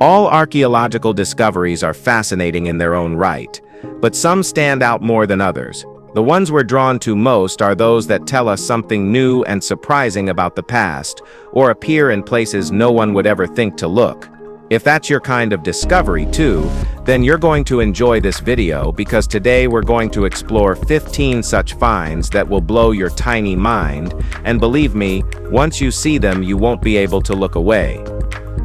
All archaeological discoveries are fascinating in their own right, but some stand out more than others. The ones we're drawn to most are those that tell us something new and surprising about the past, or appear in places no one would ever think to look. If that's your kind of discovery too, then you're going to enjoy this video because today we're going to explore 15 such finds that will blow your tiny mind, and believe me, once you see them you won't be able to look away.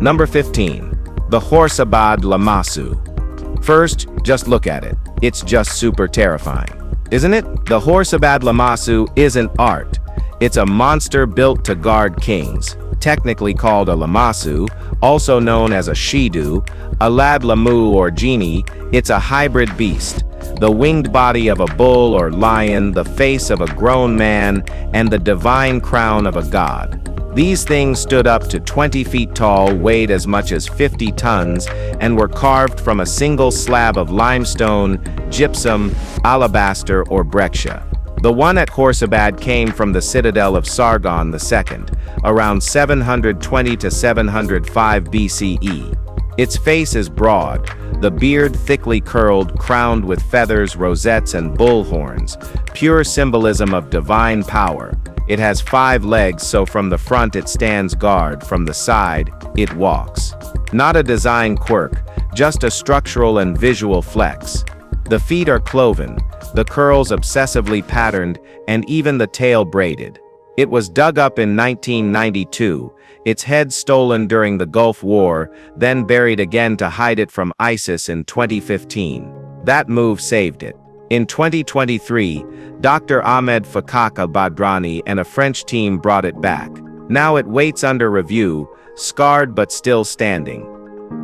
Number 15. The Horsabad Lamasu. First, just look at it. It's just super terrifying, isn't it? The Horsabad Lamasu isn't art. It's a monster built to guard kings, technically called a Lamasu, also known as a Shidu, a Lad Lamu or genie. It's a hybrid beast. The winged body of a bull or lion, the face of a grown man, and the divine crown of a god. These things stood up to 20 feet tall, weighed as much as 50 tons, and were carved from a single slab of limestone, gypsum, alabaster, or breccia. The one at Horsabad came from the citadel of Sargon II, around 720 to 705 BCE. Its face is broad, the beard thickly curled, crowned with feathers, rosettes, and bull horns, pure symbolism of divine power. It has 5 legs, so from the front it stands guard, from the side, it walks. Not a design quirk, just a structural and visual flex. The feet are cloven, the curls obsessively patterned, and even the tail braided. It was dug up in 1992, its head stolen during the Gulf War, then buried again to hide it from ISIS in 2015. That move saved it. In 2023, Dr. Ahmed Fakaka Badrani and a French team brought it back. Now it waits under review, scarred but still standing.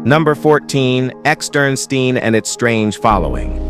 Number 14. Externstein and its strange following.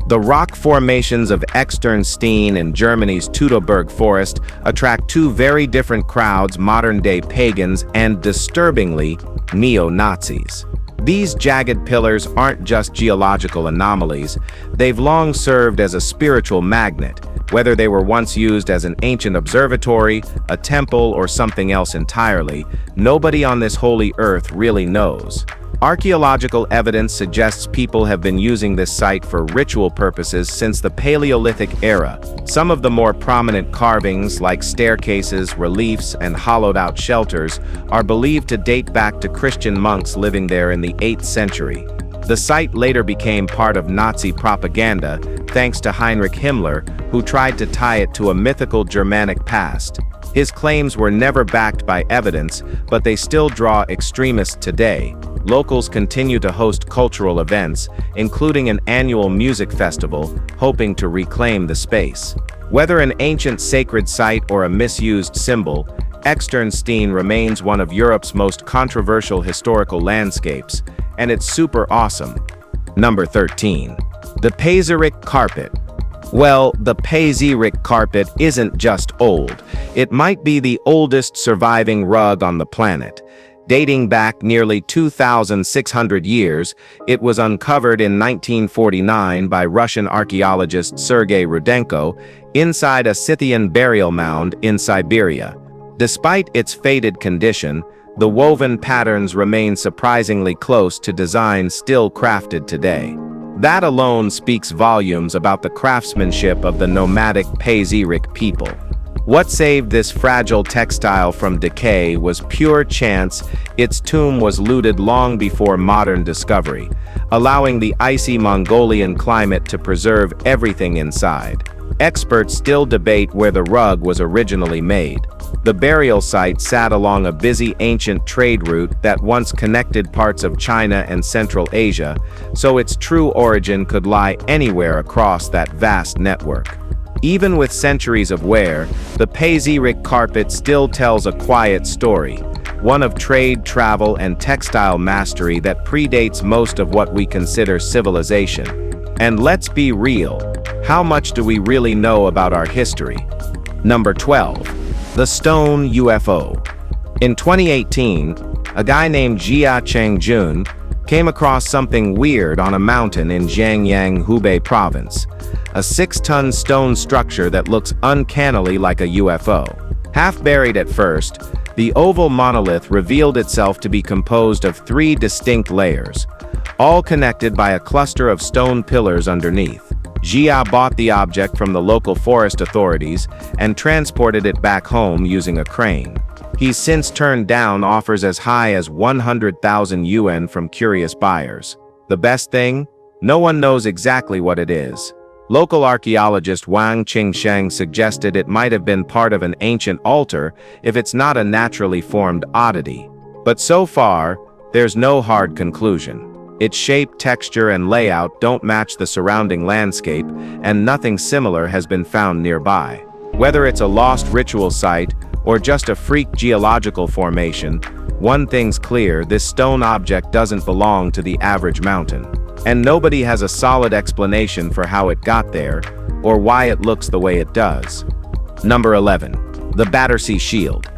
The rock formations of Externstein in Germany's Teutoburg forest attract two very different crowds: modern-day pagans and, disturbingly, neo-Nazis. These jagged pillars aren't just geological anomalies, they've long served as a spiritual magnet, whether they were once used as an ancient observatory, a temple, or something else entirely. Nobody on this holy earth really knows. Archaeological evidence suggests people have been using this site for ritual purposes since the Paleolithic era. Some of the more prominent carvings, like staircases, reliefs, and hollowed-out shelters, are believed to date back to Christian monks living there in the 8th century. The site later became part of Nazi propaganda, thanks to Heinrich Himmler, who tried to tie it to a mythical Germanic past. His claims were never backed by evidence, but they still draw extremists today. Locals continue to host cultural events, including an annual music festival, hoping to reclaim the space. Whether an ancient sacred site or a misused symbol, Externstein remains one of Europe's most controversial historical landscapes, and it's super awesome. Number 13. The Pazyryk carpet. Well, the Pazyryk carpet isn't just old. It might be the oldest surviving rug on the planet. Dating back nearly 2,600 years, it was uncovered in 1949 by Russian archaeologist Sergei Rudenko inside a Scythian burial mound in Siberia. Despite its faded condition, the woven patterns remain surprisingly close to designs still crafted today. That alone speaks volumes about the craftsmanship of the nomadic Pazyryk people. What saved this fragile textile from decay was pure chance. Its tomb was looted long before modern discovery, allowing the icy Mongolian climate to preserve everything inside. Experts still debate where the rug was originally made. The burial site sat along a busy ancient trade route that once connected parts of China and Central Asia, so its true origin could lie anywhere across that vast network. Even with centuries of wear, the Pazyryk carpet still tells a quiet story, one of trade, travel, and textile mastery that predates most of what we consider civilization. And let's be real, how much do we really know about our history? Number 12. The Stone UFO. In 2018, a guy named Jia Changjun came across something weird on a mountain in Jiangyang, Hubei province. A 6-ton stone structure that looks uncannily like a UFO. Half buried at first, the oval monolith revealed itself to be composed of 3 distinct layers, all connected by a cluster of stone pillars underneath. Jia bought the object from the local forest authorities and transported it back home using a crane. He's since turned down offers as high as 100,000 yuan from curious buyers. The best thing? No one knows exactly what it is. Local archaeologist Wang Qingsheng suggested it might have been part of an ancient altar if it's not a naturally formed oddity. But so far, there's no hard conclusion. Its shape, texture, and layout don't match the surrounding landscape, and nothing similar has been found nearby. Whether it's a lost ritual site or just a freak geological formation, one thing's clear: this stone object doesn't belong to the average mountain. And nobody has a solid explanation for how it got there, or why it looks the way it does. Number 11. The Battersea Shield.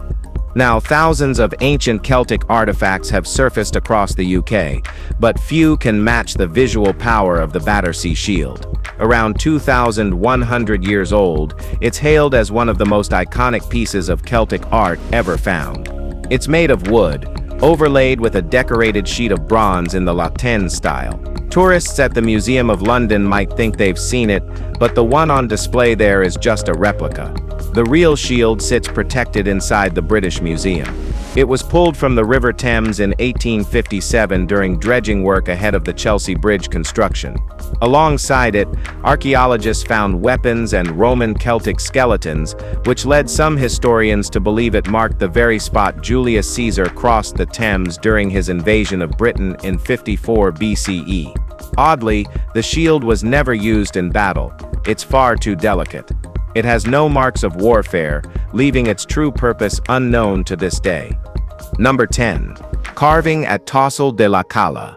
Now, thousands of ancient Celtic artifacts have surfaced across the UK, but few can match the visual power of the Battersea Shield. Around 2,100 years old, it's hailed as one of the most iconic pieces of Celtic art ever found. It's made of wood, overlaid with a decorated sheet of bronze in the Latin style. Tourists at the Museum of London might think they've seen it, but the one on display there is just a replica. The real shield sits protected inside the British Museum. It was pulled from the River Thames in 1857 during dredging work ahead of the Chelsea Bridge construction. Alongside it, archaeologists found weapons and Roman Celtic skeletons, which led some historians to believe it marked the very spot Julius Caesar crossed the Thames during his invasion of Britain in 54 BCE. Oddly, the shield was never used in battle. It's far too delicate. It has no marks of warfare, leaving its true purpose unknown to this day. Number 10. Carving at Tossal de La Cala.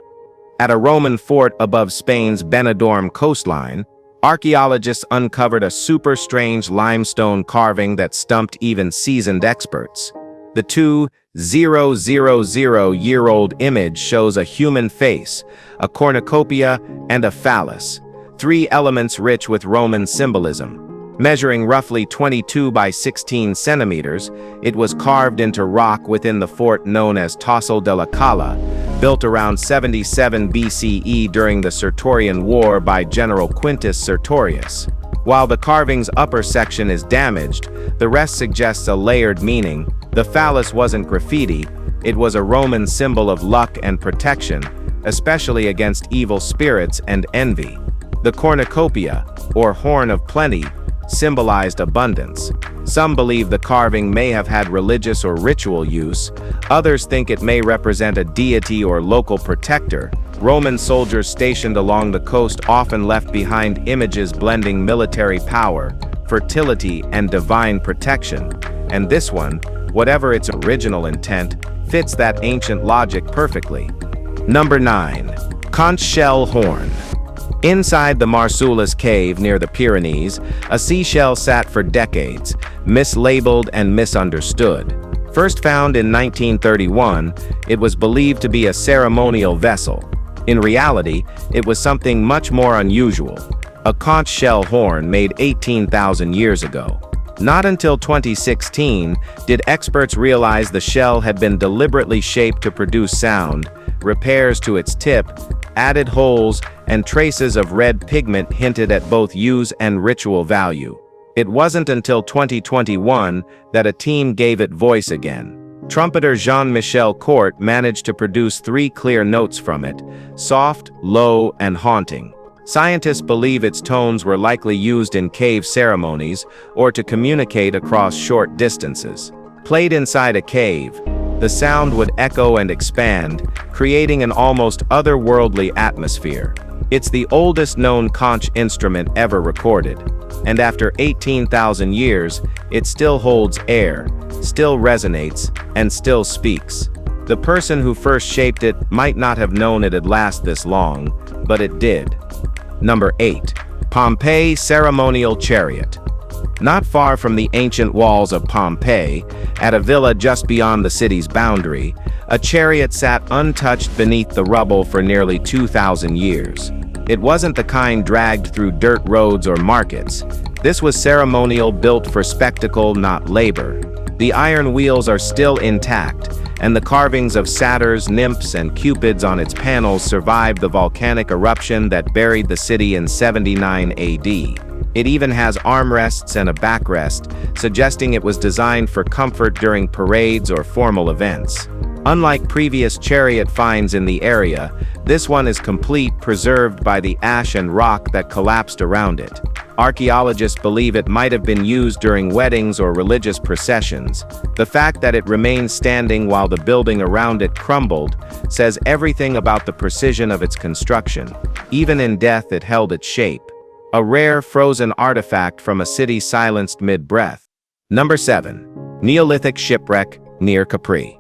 At a Roman fort above Spain's Benidorm coastline, archaeologists uncovered a super strange limestone carving that stumped even seasoned experts. The 2,000-year-old image shows a human face, a cornucopia, and a phallus, 3 elements rich with Roman symbolism. Measuring roughly 22 by 16 centimeters, it was carved into rock within the fort known as Tossal de La Cala, built around 77 BCE during the Sertorian War by General Quintus Sertorius. While the carving's upper section is damaged, the rest suggests a layered meaning. The phallus wasn't graffiti, it was a Roman symbol of luck and protection, especially against evil spirits and envy. The cornucopia, or horn of plenty, symbolized abundance. Some believe the carving may have had religious or ritual use. Others think it may represent a deity or local protector. Roman soldiers stationed along the coast often left behind images blending military power, fertility, and divine protection. And this one, whatever its original intent, fits that ancient logic perfectly. Number 9. Conch shell horn. Inside the Marsulis cave near the Pyrenees, a seashell sat for decades, mislabeled and misunderstood. First found in 1931, it was believed to be a ceremonial vessel. In reality, it was something much more unusual, a conch shell horn made 18,000 years ago. Not until 2016 did experts realize the shell had been deliberately shaped to produce sound. Repairs to its tip, added holes, and traces of red pigment hinted at both use and ritual value. It wasn't until 2021 that a team gave it voice again. Trumpeter Jean-Michel Court managed to produce 3 clear notes from it: soft, low, and haunting. Scientists believe its tones were likely used in cave ceremonies or to communicate across short distances. Played inside a cave, the sound would echo and expand, creating an almost otherworldly atmosphere. It's the oldest known conch instrument ever recorded, and after 18,000 years, it still holds air, still resonates, and still speaks. The person who first shaped it might not have known it'd last this long, but it did. Number 8. Pompeii ceremonial chariot. Not far from the ancient walls of Pompeii, at a villa just beyond the city's boundary, a chariot sat untouched beneath the rubble for nearly 2,000 years. It wasn't the kind dragged through dirt roads or markets. This was ceremonial, built for spectacle, not labor. The iron wheels are still intact, and the carvings of satyrs, nymphs, and cupids on its panels survived the volcanic eruption that buried the city in 79 AD. It even has armrests and a backrest, suggesting it was designed for comfort during parades or formal events. Unlike previous chariot finds in the area, this one is complete, preserved by the ash and rock that collapsed around it. Archaeologists believe it might have been used during weddings or religious processions. The fact that it remained standing while the building around it crumbled says everything about the precision of its construction. Even in death, it held its shape. A rare frozen artifact from a city silenced mid-breath. Number 7. Neolithic shipwreck near Capri.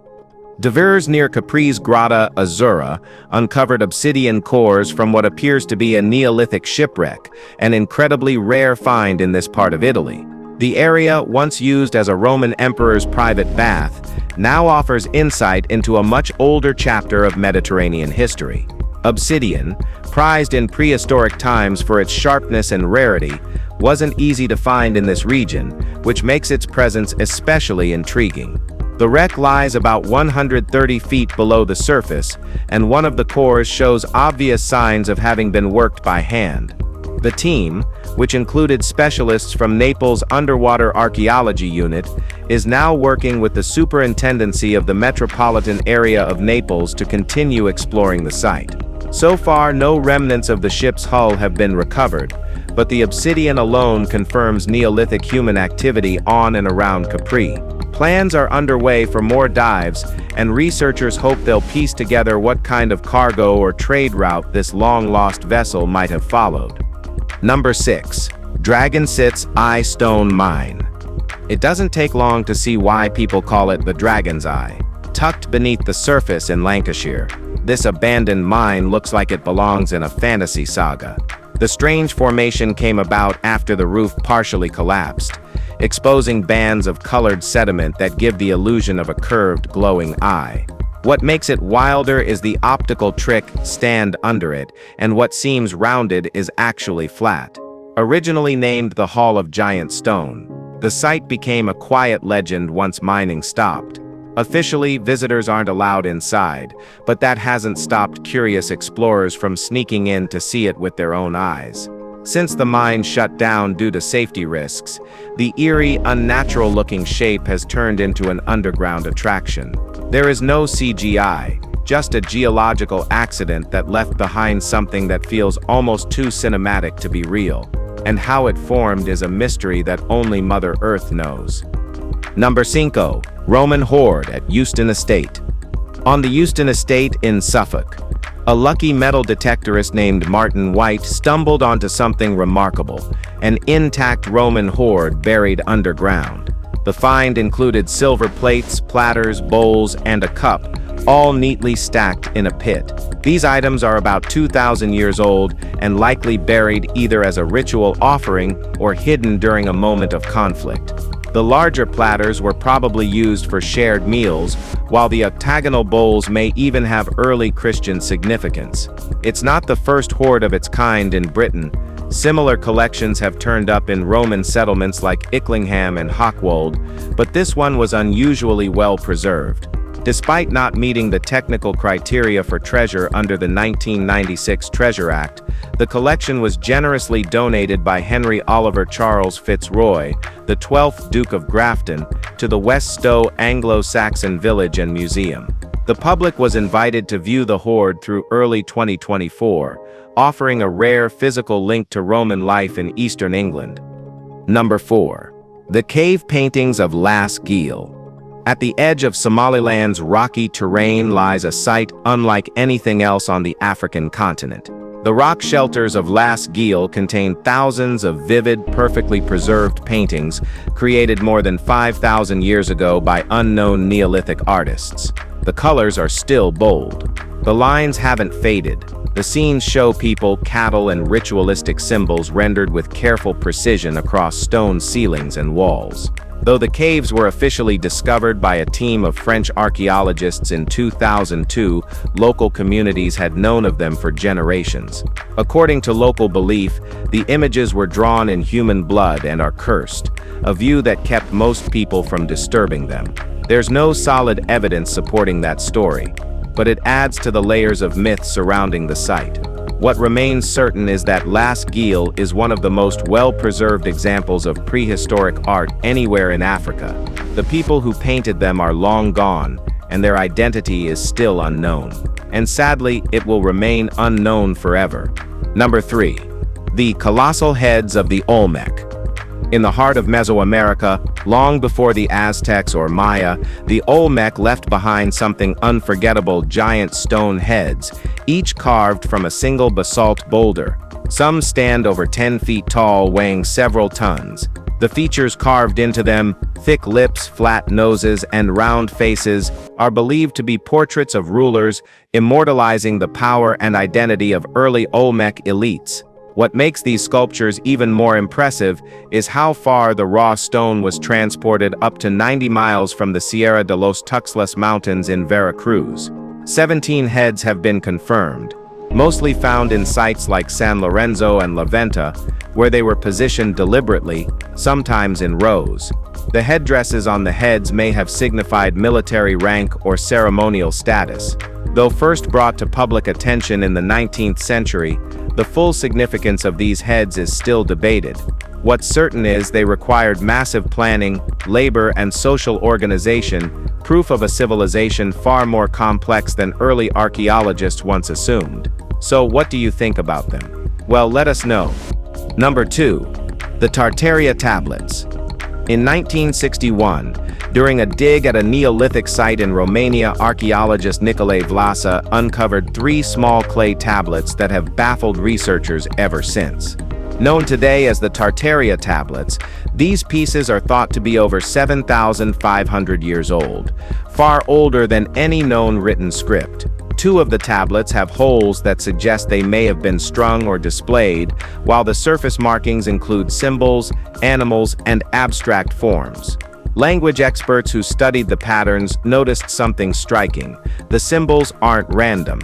Divers near Capri's Grotta Azzurra uncovered obsidian cores from what appears to be a Neolithic shipwreck, an incredibly rare find in this part of Italy. The area, once used as a Roman emperor's private bath, now offers insight into a much older chapter of Mediterranean history. Obsidian, prized in prehistoric times for its sharpness and rarity, wasn't easy to find in this region, which makes its presence especially intriguing. The wreck lies about 130 feet below the surface, and one of the cores shows obvious signs of having been worked by hand. The team, which included specialists from Naples' Underwater Archaeology Unit, is now working with the Superintendency of the Metropolitan Area of Naples to continue exploring the site. So far, no remnants of the ship's hull have been recovered, but the obsidian alone confirms Neolithic human activity on and around Capri. Plans are underway for more dives, and researchers hope they'll piece together what kind of cargo or trade route this long-lost vessel might have followed. Number 6. Dragon Sit's Eye Stone Mine. It doesn't take long to see why people call it the Dragon's Eye. Tucked beneath the surface in Lancashire, this abandoned mine looks like it belongs in a fantasy saga. The strange formation came about after the roof partially collapsed, exposing bands of colored sediment that give the illusion of a curved, glowing eye. What makes it wilder is the optical trick stand under it, and what seems rounded is actually flat. Originally named the Hall of Giant Stone, the site became a quiet legend once mining stopped. Officially, visitors aren't allowed inside, but that hasn't stopped curious explorers from sneaking in to see it with their own eyes. Since the mine shut down due to safety risks, the eerie, unnatural-looking shape has turned into an underground attraction. There is no CGI, just a geological accident that left behind something that feels almost too cinematic to be real. And how it formed is a mystery that only Mother Earth knows. Number 5. Roman hoard at Euston Estate. On the Euston Estate in Suffolk, a lucky metal detectorist named Martin White stumbled onto something remarkable, an intact Roman hoard buried underground. The find included silver plates, platters, bowls, and a cup, all neatly stacked in a pit. These items are about 2,000 years old and likely buried either as a ritual offering or hidden during a moment of conflict. The larger platters were probably used for shared meals, while the octagonal bowls may even have early Christian significance. It's not the first hoard of its kind in Britain. Similar collections have turned up in Roman settlements like Icklingham and Hochwold, but this one was unusually well preserved. Despite not meeting the technical criteria for treasure under the 1996 Treasure Act, the collection was generously donated by Henry Oliver Charles Fitzroy, the 12th Duke of Grafton, to the West Stowe Anglo-Saxon Village and Museum. The public was invited to view the hoard through early 2024, offering a rare physical link to Roman life in eastern England. Number 4. The cave paintings of Laas Geel. At the edge of Somaliland's rocky terrain lies a site unlike anything else on the African continent. The rock shelters of Laas Geel contain thousands of vivid, perfectly preserved paintings created more than 5,000 years ago by unknown Neolithic artists. The colors are still bold. The lines haven't faded. The scenes show people, cattle, and ritualistic symbols rendered with careful precision across stone ceilings and walls. Though the caves were officially discovered by a team of French archaeologists in 2002, local communities had known of them for generations. According to local belief, the images were drawn in human blood and are cursed, a view that kept most people from disturbing them. There's no solid evidence supporting that story, but it adds to the layers of myth surrounding the site. What remains certain is that Laas Geel is one of the most well-preserved examples of prehistoric art anywhere in Africa. The people who painted them are long gone, and their identity is still unknown. And sadly, it will remain unknown forever. Number 3. The Colossal Heads of the Olmec. In the heart of Mesoamerica, long before the Aztecs or Maya, the Olmec left behind something unforgettable: giant stone heads, each carved from a single basalt boulder. Some stand over 10 feet tall, weighing several tons. The features carved into them, thick lips, flat noses, and round faces, are believed to be portraits of rulers, immortalizing the power and identity of early Olmec elites. What makes these sculptures even more impressive is how far the raw stone was transported, up to 90 miles from the Sierra de los Tuxtlas Mountains in Veracruz. 17 heads have been confirmed, mostly found in sites like San Lorenzo and La Venta, where they were positioned deliberately, sometimes in rows. The headdresses on the heads may have signified military rank or ceremonial status. Though first brought to public attention in the 19th century, the full significance of these heads is still debated. What's certain is they required massive planning, labor, and social organization, proof of a civilization far more complex than early archaeologists once assumed. So what do you think about them? Well, let us know. Number 2. The Tartaria tablets. In 1961, during a dig at a Neolithic site in Romania, archaeologist Nicolae Vlasa uncovered 3 small clay tablets that have baffled researchers ever since. Known today as the Tartaria tablets, these pieces are thought to be over 7,500 years old, far older than any known written script. 2 of the tablets have holes that suggest they may have been strung or displayed, while the surface markings include symbols, animals, and abstract forms. Language experts who studied the patterns noticed something striking. The symbols aren't random.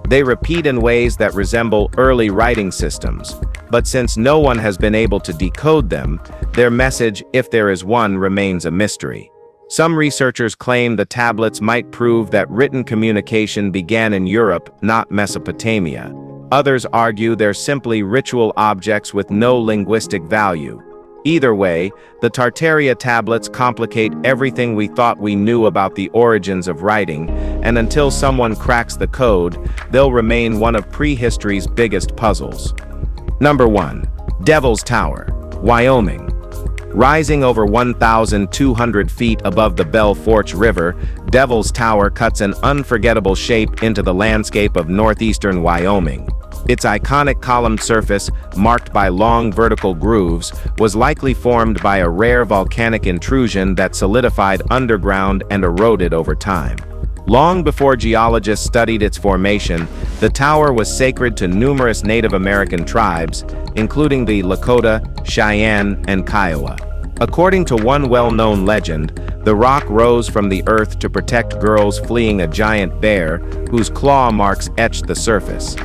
They repeat in ways that resemble early writing systems. But since no one has been able to decode them, their message, if there is one, remains a mystery. Some researchers claim the tablets might prove that written communication began in Europe, not Mesopotamia. Others argue they're simply ritual objects with no linguistic value. Either way, the Tartaria tablets complicate everything we thought we knew about the origins of writing, and until someone cracks the code, they'll remain one of prehistory's biggest puzzles. Number 1. Devil's Tower, Wyoming. Rising over 1,200 feet above the Belle Fourche River, Devil's Tower cuts an unforgettable shape into the landscape of northeastern Wyoming. Its iconic columned surface, marked by long vertical grooves, was likely formed by a rare volcanic intrusion that solidified underground and eroded over time. Long before geologists studied its formation, the tower was sacred to numerous Native American tribes, including the Lakota, Cheyenne, and Kiowa. According to one well-known legend, the rock rose from the earth to protect girls fleeing a giant bear, whose claw marks etched the surface.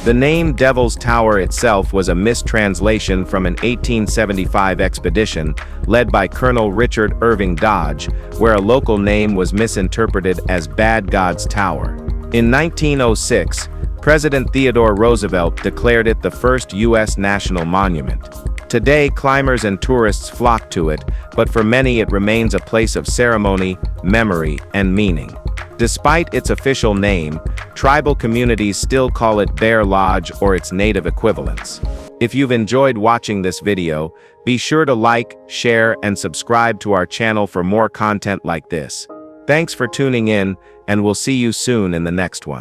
The name Devil's Tower itself was a mistranslation from an 1875 expedition led by Colonel Richard Irving Dodge, where a local name was misinterpreted as Bad God's Tower. In 1906, President Theodore Roosevelt declared it the first U.S. national monument. Today, climbers and tourists flock to it, but for many it remains a place of ceremony, memory, and meaning. Despite its official name, tribal communities still call it Bear Lodge or its native equivalents. If you've enjoyed watching this video, be sure to like, share, and subscribe to our channel for more content like this. Thanks for tuning in, and we'll see you soon in the next one.